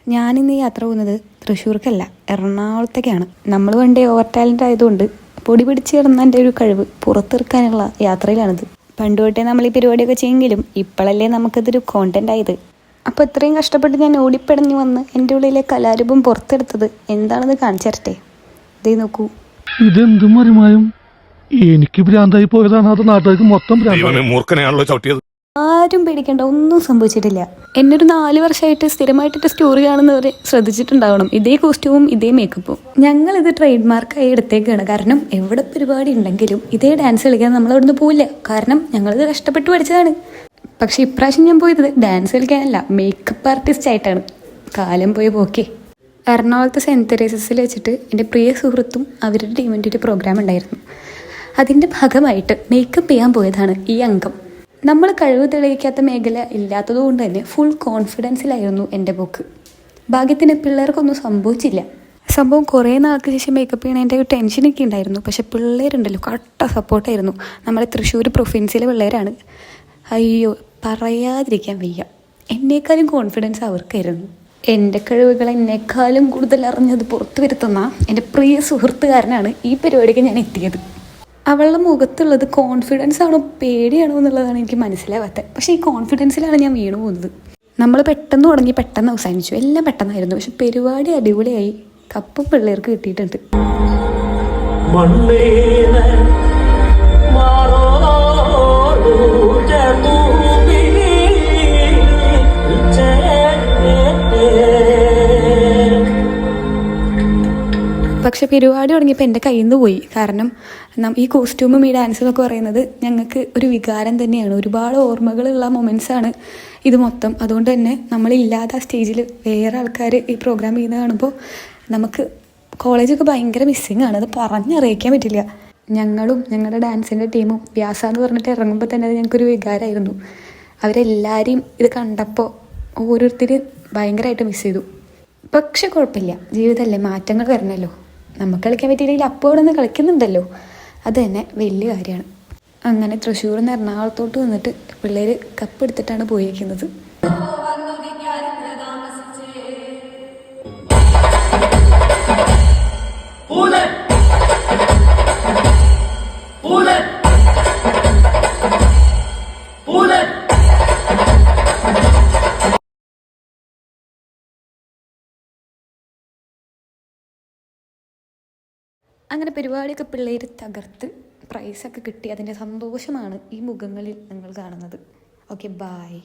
ഞാനിന്ന് യാത്ര പോകുന്നത് തൃശ്ശൂർക്കല്ല, എറണാകുളത്തേക്കാണ്. നമ്മൾ വണ്ടി ഓവർ ടാലൻ്റ് ആയതുകൊണ്ട് പൊടി പിടിച്ച് കിടന്ന എൻ്റെ ഒരു കഴിവ് പുറത്തെടുക്കാനുള്ള യാത്രയിലാണിത്. പണ്ട് തൊട്ടേ നമ്മൾ ഈ പരിപാടിയൊക്കെ ചെയ്യെങ്കിലും ഇപ്പോഴല്ലേ നമുക്കിതൊരു കോണ്ടന്റ് ആയത്. അപ്പോൾ ഇത്രയും കഷ്ടപ്പെട്ട് ഞാൻ ഓടിപ്പടഞ്ഞു വന്ന് എൻ്റെ ഉള്ളിലെ കലാരൂപം പുറത്തെടുത്തത് എന്താണെന്ന് കാണിച്ചു തരട്ടെ. ഇതേ നോക്കൂ. ഇതെന്തും മറിമായും എനിക്ക് ഭ്രാന്തായി പോയതാണ്. അത് നാട്ടുകാർക്ക് മൊത്തം മൂർഖനെയാണല്ലോ ചവിട്ടിയത്. ആരും പേടിക്കേണ്ട, ഒന്നും സംഭവിച്ചിട്ടില്ല. എന്നൊരു 4 വർഷമായിട്ട് സ്ഥിരമായിട്ടിട്ട് സ്റ്റോറി കാണുന്നവരെ ശ്രദ്ധിച്ചിട്ടുണ്ടാവണം. ഇതേ കോസ്റ്റ്യൂമും ഇതേ മേക്കപ്പും. ഞങ്ങളിത് ട്രേഡ് മാർക്കായി എടുത്തേക്കാണ്. കാരണം എവിടെ പരിപാടി ഉണ്ടെങ്കിലും ഇതേ ഡാൻസ് കളിക്കാൻ നമ്മൾ അവിടുന്ന് പോവില്ല. കാരണം ഞങ്ങളിത് കഷ്ടപ്പെട്ട് പഠിച്ചതാണ്. പക്ഷെ ഇപ്രാവശ്യം ഞാൻ പോയത് ഡാൻസ് കളിക്കാനല്ല, മേക്കപ്പ് ആർട്ടിസ്റ്റ് ആയിട്ടാണ്. കാലം പോയി പോക്കേ. എറണാകുളത്ത് സെൻറ്റ് തെരേസസിൽ വെച്ചിട്ട് എൻ്റെ പ്രിയ സുഹൃത്തും അവരുടെ ടീമിൻ്റെ ഒരു പ്രോഗ്രാം ഉണ്ടായിരുന്നു. അതിൻ്റെ ഭാഗമായിട്ട് മേക്കപ്പ് ചെയ്യാൻ പോയതാണ് ഈ അംഗം. നമ്മൾ കഴിവ് തെളിയിക്കാത്ത മേഖല ഇല്ലാത്തതുകൊണ്ട് തന്നെ ഫുൾ കോൺഫിഡൻസിലായിരുന്നു എൻ്റെ പോക്ക്. ഭാഗ്യത്തിന് പിള്ളേർക്കൊന്നും സംഭവിച്ചില്ല. സംഭവം കുറേ നാൾക്ക് ശേഷം മേക്കപ്പ് ചെയ്യണതിൻ്റെ ഒരു ടെൻഷനൊക്കെ ഉണ്ടായിരുന്നു. പക്ഷെ പിള്ളേരുണ്ടല്ലോ, കട്ട സപ്പോർട്ടായിരുന്നു. നമ്മുടെ തൃശ്ശൂർ പ്രൊവിൻസിലെ പിള്ളേരാണ്. അയ്യോ, പറയാതിരിക്കാൻ വയ്യ. എന്നേക്കാളും കോൺഫിഡൻസ് അവർക്കായിരുന്നു. എൻ്റെ കഴിവുകൾ എന്നേക്കാളും കൂടുതൽ അറിഞ്ഞത് പുറത്തു വരുത്തുന്ന എൻ്റെ പ്രിയ സുഹൃത്തുകാരനാണ് ഈ പരിപാടിക്ക് ഞാൻ എത്തിയത്. അവളുടെ മുഖത്തുള്ളത് കോൺഫിഡൻസ് ആണോ പേടിയാണോ എന്നുള്ളതാണ് എനിക്ക് മനസ്സിലാവാത്തത്. പക്ഷേ ഈ കോൺഫിഡൻസിലാണ് ഞാൻ വീണു പോകുന്നത്. നമ്മൾ പെട്ടെന്ന് തുടങ്ങി പെട്ടെന്ന് അവസാനിച്ചു. എല്ലാം പെട്ടെന്നായിരുന്നു. പക്ഷെ പരിപാടി അടിപൊളിയായി. കപ്പും പിള്ളേർക്ക് കിട്ടിയിട്ടുണ്ട്. പക്ഷെ പരിപാടി തുടങ്ങിയപ്പോൾ എൻ്റെ കയ്യിൽ നിന്ന് പോയി. കാരണം ഈ കോസ്റ്റ്യൂമും ഈ ഡാൻസും ഒക്കെ പറയുന്നത് ഞങ്ങൾക്ക് ഒരു വികാരം തന്നെയാണ്. ഒരുപാട് ഓർമ്മകളുള്ള മൊമെൻറ്റ്സാണ് ഇത് മൊത്തം. അതുകൊണ്ട് തന്നെ നമ്മളില്ലാതെ ആ സ്റ്റേജിൽ വേറെ ആൾക്കാർ ഈ പ്രോഗ്രാം ചെയ്യുന്നത് കാണുമ്പോൾ നമുക്ക് കോളേജൊക്കെ ഭയങ്കര മിസ്സിങ് ആണ്. അത് പറഞ്ഞറിയിക്കാൻ പറ്റില്ല. ഞങ്ങളും ഞങ്ങളുടെ ഡാൻസിൻ്റെ ടീമും വ്യാസ എന്ന് പറഞ്ഞിട്ട് ഇറങ്ങുമ്പോൾ തന്നെ അത് ഞങ്ങൾക്കൊരു വികാരമായിരുന്നു. അവരെല്ലാവരെയും ഇത് കണ്ടപ്പോൾ ഓരോരുത്തർ ഭയങ്കരമായിട്ട് മിസ് ചെയ്തു. പക്ഷെ കുഴപ്പമില്ല, ജീവിതമല്ലേ, മാറ്റങ്ങൾ വരണമല്ലോ. നമുക്ക് കളിക്കാൻ പറ്റിയില്ലെങ്കിൽ അപ്പോൾ അവിടെ നിന്ന് കളിക്കുന്നുണ്ടല്ലോ, അത് തന്നെ വലിയ കാര്യമാണ്. അങ്ങനെ തൃശ്ശൂരിൽ നിന്ന് എറണാകുളത്തോട്ട് വന്നിട്ട് പിള്ളേർ കപ്പ് എടുത്തിട്ടാണ് പോയിരിക്കുന്നത്. അങ്ങനെ പരിപാടിയൊക്കെ പിള്ളേർ തകർത്ത് പ്രൈസൊക്കെ കിട്ടി. അതിൻ്റെ സന്തോഷമാണ് ഈ മുഖങ്ങളിൽ നിങ്ങൾ കാണുന്നത്. Okay, bye.